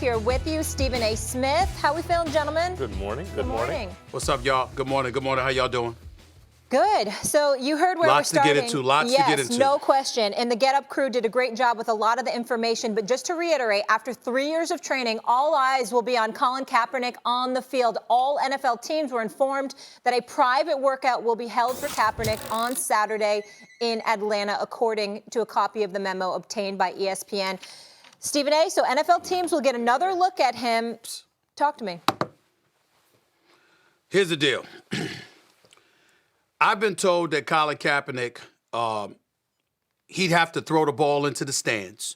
here with you. Stephen A. Smith. How we feeling, gentlemen? Good morning. Good morning. What's up, y'all? Good morning. Good morning. How y'all doing? Good. So you heard where we're starting. Lots to get into. Yes, no question. And the Get Up crew did a great job with a lot of the information. But just to reiterate, after 3 years of training, all eyes will be on Colin Kaepernick on the field. All NFL teams were informed that a private workout will be held for Kaepernick on Saturday in Atlanta, according to a copy of the memo obtained by ESPN. Stephen A., so NFL teams will get another look at him. Talk to me. Here's the deal. I've been told that Colin Kaepernick, he'd have to throw the ball into the stands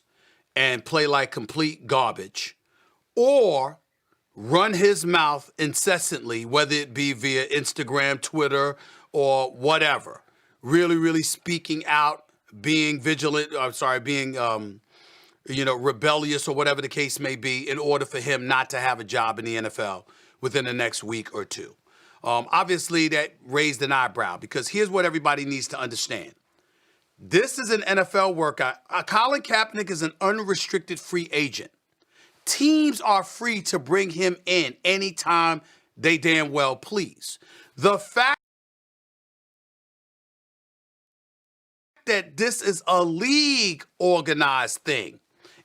and play like complete garbage, or run his mouth incessantly, whether it be via Instagram, Twitter, or whatever. Really speaking out, being vigilant, rebellious or whatever the case may be, in order for him not to have a job in the NFL within the next week or two. Obviously, that raised an eyebrow, because here's what everybody needs to understand. This is an NFL workout. Colin Kaepernick is an unrestricted free agent. Teams are free to bring him in anytime they damn well please. The fact that this is a league organized thing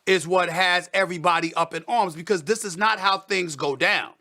is what has everybody up in arms, because this is not how things go down.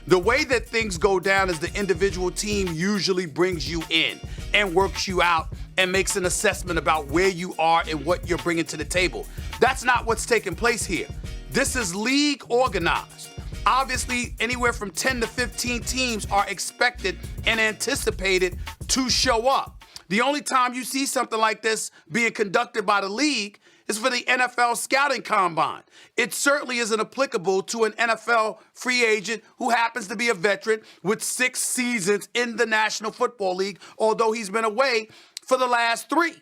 The way that things go down is the individual team usually brings you in and works you out and makes an assessment about where you are and what you're bringing to the table. That's not what's taking place here. This is league organized. Obviously, anywhere from 10 to 15 teams are expected and anticipated to show up. The only time you see something like this being conducted by the league is for the NFL scouting combine. It certainly isn't applicable to an NFL free agent who happens to be a veteran with 6 seasons in the National Football League, although he's been away for the last 3.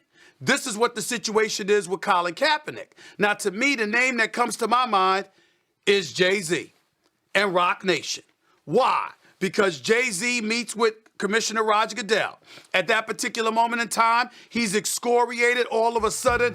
This is what the situation is with Colin Kaepernick. Now, to me, the name that comes to my mind is Jay-Z and Rock Nation. Why? Because Jay-Z meets with Commissioner Roger Goodell. At that particular moment in time, he's excoriated all of a sudden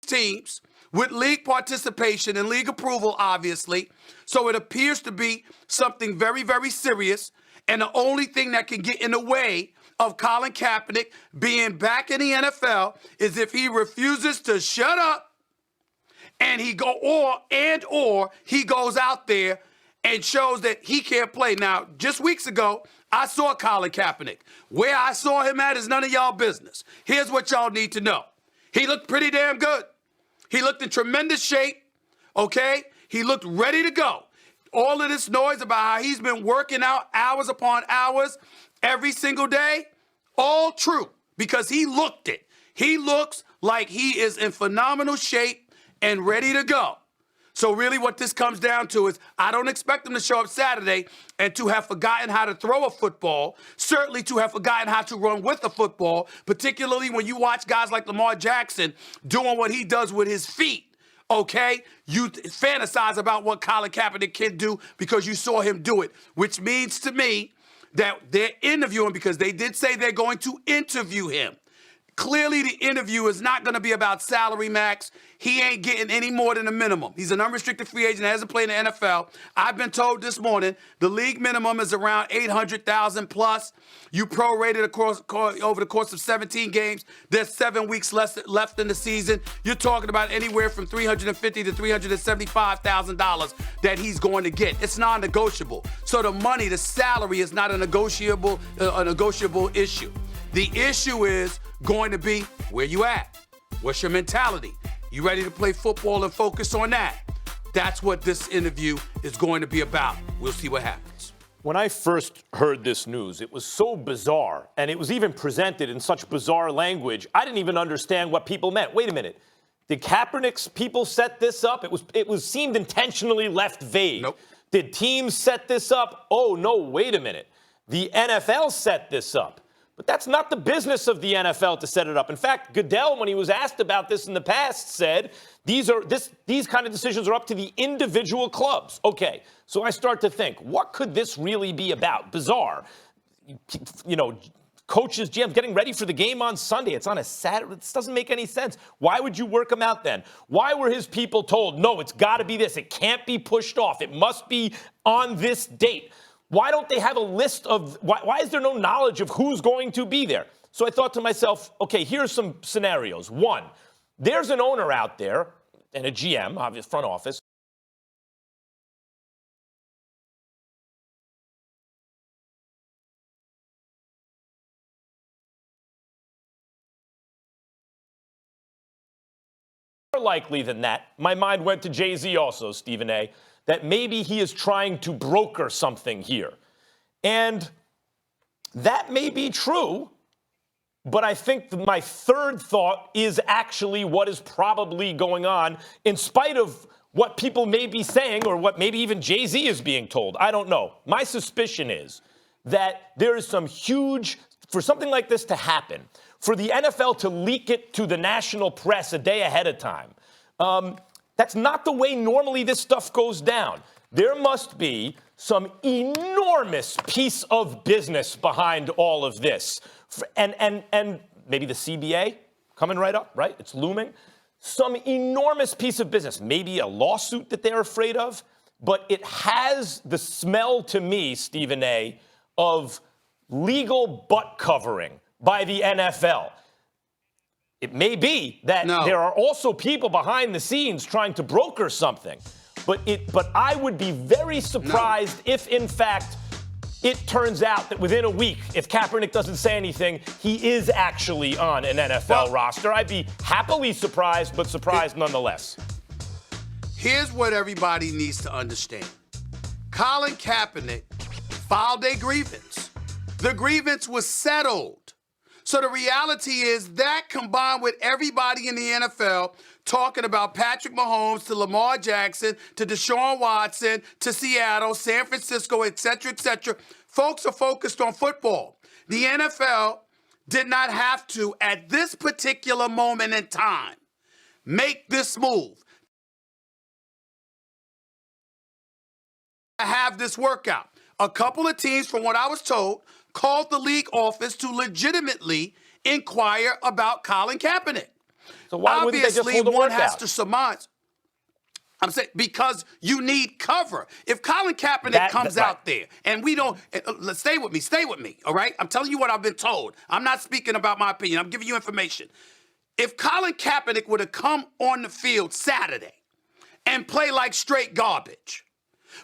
teams with league participation and league approval, obviously. So it appears to be something very serious. And the only thing that can get in the way of Colin Kaepernick being back in the NFL is if he refuses to shut up and he goes out there and shows that he can't play. Now, just weeks ago, I saw Colin Kaepernick. Where I saw him at is none of y'all business. Here's what y'all need to know. He looked pretty damn good. He looked in tremendous shape, okay? He looked ready to go. All of this noise about how he's been working out hours upon hours every single day, all true, because he looked it. He looks like he is in phenomenal shape and ready to go. So really what this comes down to is I don't expect him to show up Saturday and to have forgotten how to throw a football, certainly to have forgotten how to run with a football, particularly when you watch guys like Lamar Jackson doing what he does with his feet, okay? You fantasize about what Colin Kaepernick can do because you saw him do it, which means to me that they're interviewing, because they did say they're going to interview him. Clearly, the interview is not going to be about salary max. He ain't getting any more than the minimum. He's an unrestricted free agent, hasn't played in the NFL. I've been told this morning the league minimum is around $800,000 plus. You prorate it over the course of 17 games. There's 7 weeks left in the season. You're talking about anywhere from $350,000 to $375,000 that he's going to get. It's non-negotiable. So the money, the salary, is not a negotiable issue. The issue is going to be, where you at? What's your mentality? You ready to play football and focus on that? That's what this interview is going to be about. We'll see what happens. When I first heard this news, it was so bizarre, and it was even presented in such bizarre language, I didn't even understand what people meant. Wait a minute. Did Kaepernick's people set this up? It seemed intentionally left vague. Nope. Did teams set this up? Oh, no, wait a minute. The NFL set this up. But that's not the business of the NFL to set it up. In fact, Goodell, when he was asked about this in the past, said these kind of decisions are up to the individual clubs. Okay, so I start to think, what could this really be about? Bizarre. You know, coaches, GMs getting ready for the game on Sunday. It's on a Saturday. This doesn't make any sense. Why would you work them out then? Why were his people told, no, it's got to be this. It can't be pushed off. It must be on this date. Why don't they have a list of, why is there no knowledge of who's going to be there? So I thought to myself, okay, here's some scenarios. One, there's an owner out there and a GM, obvious front office, more likely than that. My mind went to Jay-Z also, Stephen A., that maybe he is trying to broker something here. And that may be true, but I think my third thought is actually what is probably going on, in spite of what people may be saying or what maybe even Jay-Z is being told. I don't know. My suspicion is that there is some huge, for something like this to happen, for the NFL to leak it to the national press a day ahead of time, that's not the way normally this stuff goes down. There must be some enormous piece of business behind all of this. And maybe the CBA coming right up, right? It's looming. Some enormous piece of business, maybe a lawsuit that they're afraid of, but it has the smell to me, Stephen A., of legal butt covering by the NFL. It may be that there are also people behind the scenes trying to broker something, but I would be very surprised if, in fact, it turns out that within a week, if Kaepernick doesn't say anything, he is actually on an NFL roster. I'd be happily surprised, but surprised nonetheless. Here's what everybody needs to understand. Colin Kaepernick filed a grievance. The grievance was settled. So the reality is that, combined with everybody in the NFL talking about Patrick Mahomes to Lamar Jackson to Deshaun Watson to Seattle, San Francisco, et cetera, folks are focused on football. The NFL did not have to, at this particular moment in time, make this move. Have this workout. A couple of teams, from what I was told, called the league office to legitimately inquire about Colin Kaepernick. So why wouldn't they just hold a Obviously, one workout? has to surmise. I'm saying because you need cover. If Colin Kaepernick comes out there and we don't, stay with me, all right? I'm telling you what I've been told. I'm not speaking about my opinion. I'm giving you information. If Colin Kaepernick would have come on the field Saturday and play like straight garbage,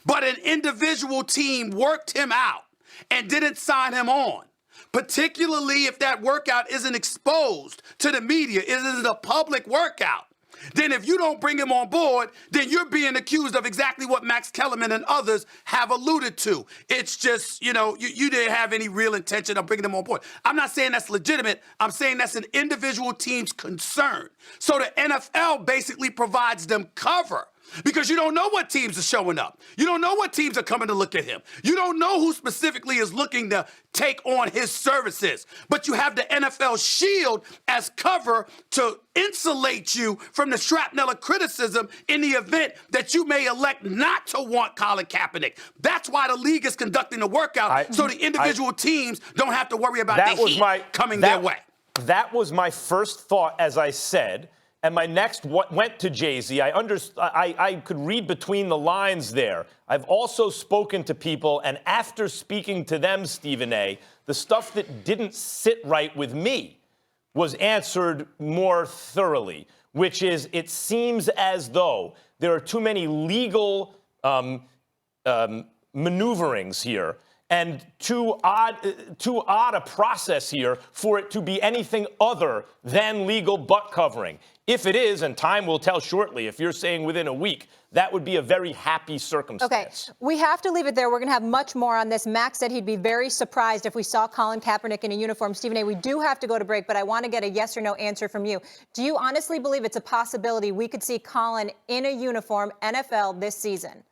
but an individual team worked him out and didn't sign him on, particularly if that workout isn't exposed to the media, it isn't a public workout, then if you don't bring him on board, then you're being accused of exactly what Max Kellerman and others have alluded to. It's just, you didn't have any real intention of bringing him on board. I'm not saying that's legitimate. I'm saying that's an individual team's concern. So the NFL basically provides them cover, because you don't know what teams are showing up. You don't know what teams are coming to look at him. You don't know who specifically is looking to take on his services. But you have the NFL shield as cover to insulate you from the shrapnel of criticism in the event that you may elect not to want Colin Kaepernick. That's why the league is conducting the workout, so the individual teams don't have to worry about the heat coming their way. That was my first thought, as I said. And my next went to Jay-Z. I could read between the lines there. I've also spoken to people, and after speaking to them, Stephen A., the stuff that didn't sit right with me was answered more thoroughly, which is it seems as though there are too many legal maneuverings here and too odd a process here for it to be anything other than legal butt covering. If it is, and time will tell shortly, if you're saying within a week, that would be a very happy circumstance. Okay, we have to leave it there. We're going to have much more on this. Max said he'd be very surprised if we saw Colin Kaepernick in a uniform. Stephen A., we do have to go to break, but I want to get a yes or no answer from you. Do you honestly believe it's a possibility we could see Colin in a uniform NFL this season?